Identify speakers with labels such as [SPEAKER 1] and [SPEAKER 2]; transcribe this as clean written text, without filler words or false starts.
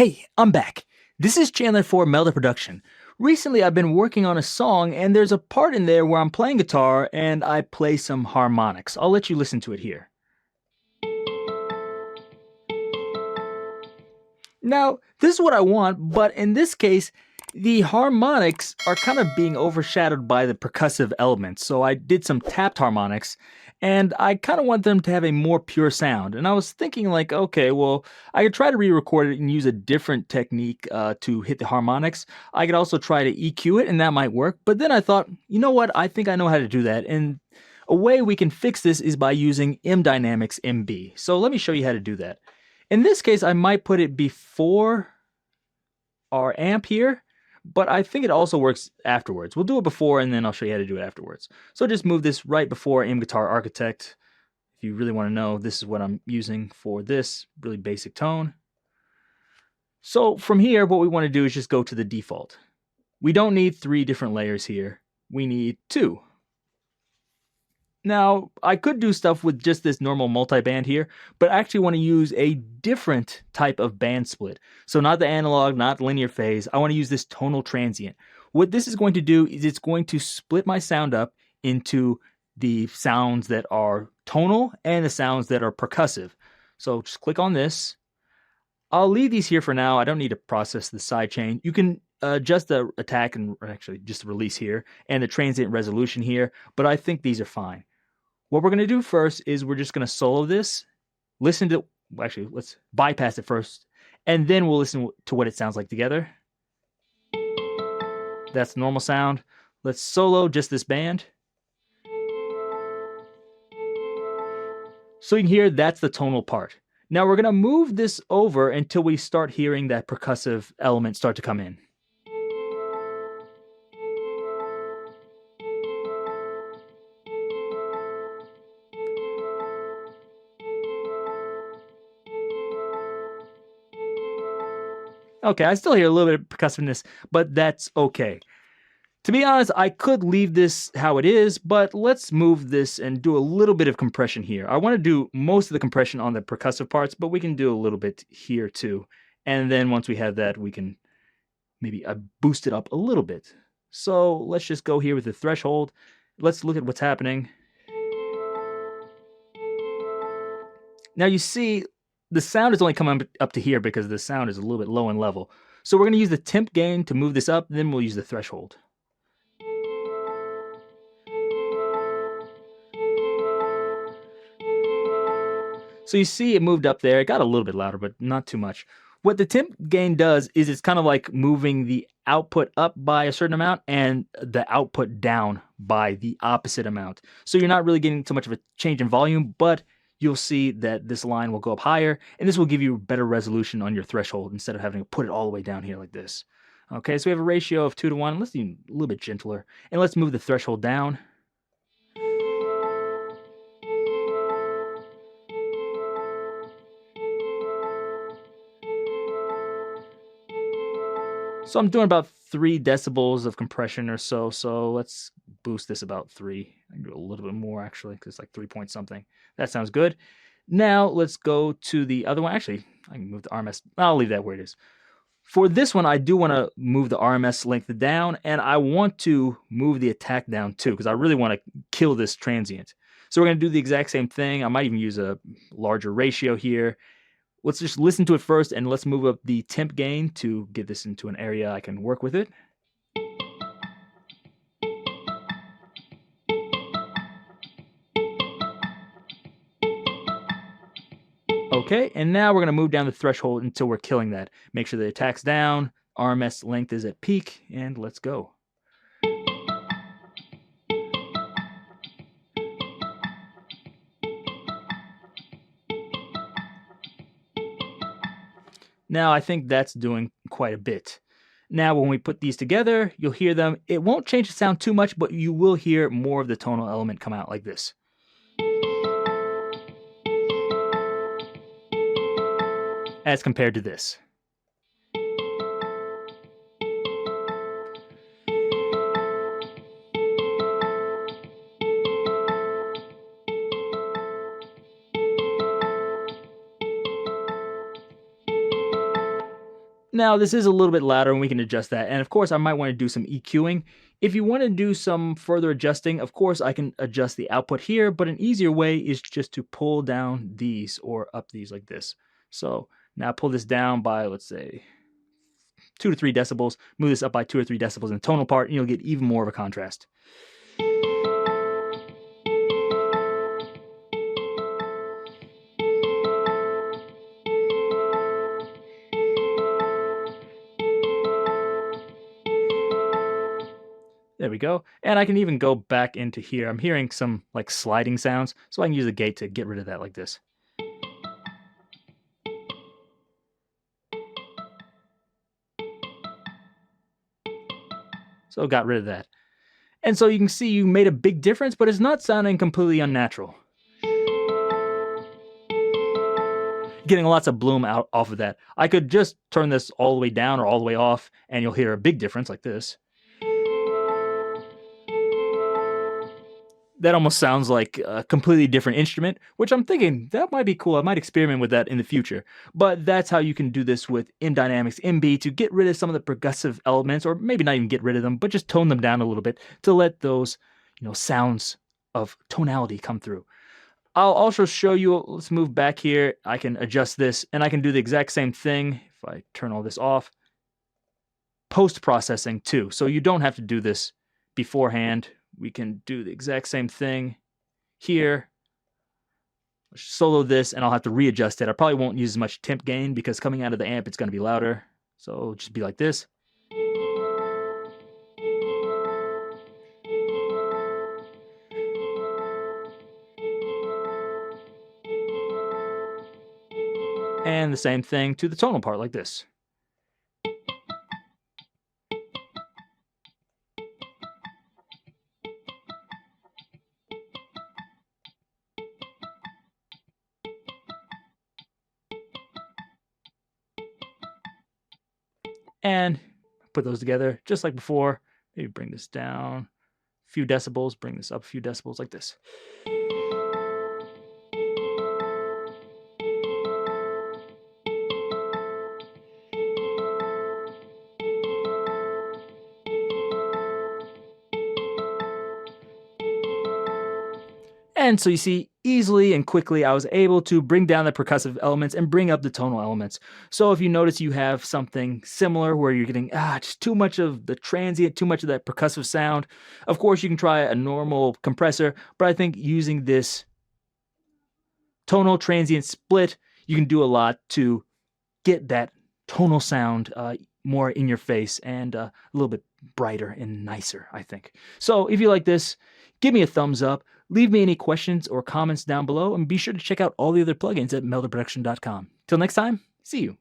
[SPEAKER 1] Hey, I'm back. This is Chandler for Melda Production. Recently, I've been working on a song, and there's a part in there where I'm playing guitar and I play some harmonics. I'll let you listen to it here. Now, this is what I want, but in this case, the harmonics are kind of being overshadowed by the percussive elements. So I did some tapped harmonics, and I kind of want them to have a more pure sound. And I was thinking, like, okay, well, I could try to re-record it and use a different technique to hit the harmonics. I could also try to EQ it, and that might work. But then I thought, you know what? I think I know how to do that. And a way we can fix this is by using MDynamicsMB. So let me show you how to do that. In this case, I might put it before our amp here, but I think it also works afterwards. We'll do it before and then I'll show you how to do it afterwards. So just move this right before M Guitar Architect. If you really want to know, this is what I'm using for this really basic tone. So from here, what we want to do is just go to the default. We don't need 3 different layers here. We need 2. Now, I could do stuff with just this normal multiband here, but I actually want to use a different type of band split. So not the analog, not linear phase. I want to use this tonal transient. What this is going to do is it's going to split my sound up into the sounds that are tonal and the sounds that are percussive. So just click on this. I'll leave these here for now. I don't need to process the sidechain. You can adjust the attack and actually just the release here and the transient resolution here, but I think these are fine. What we're going to do first is we're just going to solo this, listen to, actually, let's bypass it first, and then we'll listen to what it sounds like together. That's the normal sound. Let's solo just this band. So you can hear that's the tonal part. Now we're going to move this over until we start hearing that percussive element start to come in. Okay, I still hear a little bit of percussiveness, but that's okay. To be honest, I could leave this how it is, but let's move this and do a little bit of compression here. I want to do most of the compression on the percussive parts, but we can do a little bit here too. And then once we have that, we can maybe boost it up a little bit. So let's just go here with the threshold. Let's look at what's happening. Now you see, the sound is only coming up to here because the sound is a little bit low in level. So we're going to use the temp gain to move this up, then we'll use the threshold. So you see it moved up there. It got a little bit louder, but not too much. What the temp gain does is it's kind of like moving the output up by a certain amount and the output down by the opposite amount. So you're not really getting so much of a change in volume, but you'll see that this line will go up higher, and this will give you better resolution on your threshold instead of having to put it all the way down here like this. Okay, so we have a ratio of 2 to 1. Let's do a little bit gentler, and let's move the threshold down. So I'm doing about 3 decibels of compression or so. So let's boost this about 3. I can do a little bit more actually, because it's like 3 point something. That sounds good. Now let's go to the other one. Actually, I can move the RMS. I'll leave that where it is. For this one, I do want to move the RMS length down, and I want to move the attack down too, because I really want to kill this transient. So we're going to do the exact same thing. I might even use a larger ratio here. Let's just listen to it first, and let's move up the temp gain to get this into an area I can work with it. Okay, and now we're going to move down the threshold until we're killing that. Make sure the attack's down, RMS length is at peak, and let's go. Now I think that's doing quite a bit. Now when we put these together, you'll hear them. It won't change the sound too much, but you will hear more of the tonal element come out like this. As compared to this. Now, this is a little bit louder and we can adjust that. And of course, I might want to do some EQing. If you want to do some further adjusting, of course, I can adjust the output here, but an easier way is just to pull down these or up these like this. So now pull this down by, let's say, 2 to 3 decibels, move this up by 2 or 3 decibels in the tonal part, and you'll get even more of a contrast. There we go. And I can even go back into here. I'm hearing some like sliding sounds, so I can use the gate to get rid of that like this. So got rid of that. And so you can see you made a big difference, but it's not sounding completely unnatural. Getting lots of bloom out off of that. I could just turn this all the way down or all the way off, and you'll hear a big difference like this. That almost sounds like a completely different instrument, which I'm thinking that might be cool. I might experiment with that in the future. But that's how you can do this with MDynamicsMB to get rid of some of the percussive elements, or maybe not even get rid of them, but just tone them down a little bit to let those, sounds of tonality come through. I'll also show you, let's move back here. I can adjust this and I can do the exact same thing if I turn all this off. Post-processing too. So you don't have to do this beforehand. We can do the exact same thing here. Solo this, and I'll have to readjust it. I probably won't use as much temp gain because coming out of the amp, it's going to be louder. So it'll just be like this. And the same thing to the tonal part like this. And put those together just like before. Maybe bring this down a few decibels, bring this up a few decibels like this. And so you see, easily and quickly, I was able to bring down the percussive elements and bring up the tonal elements. So if you notice you have something similar where you're getting just too much of the transient, too much of that percussive sound, of course you can try a normal compressor, but I think using this tonal transient split, you can do a lot to get that tonal sound more in your face and a little bit brighter and nicer, I think. So if you like this, give me a thumbs up, leave me any questions or comments down below, and be sure to check out all the other plugins at melderproduction.com. Till next time, see you.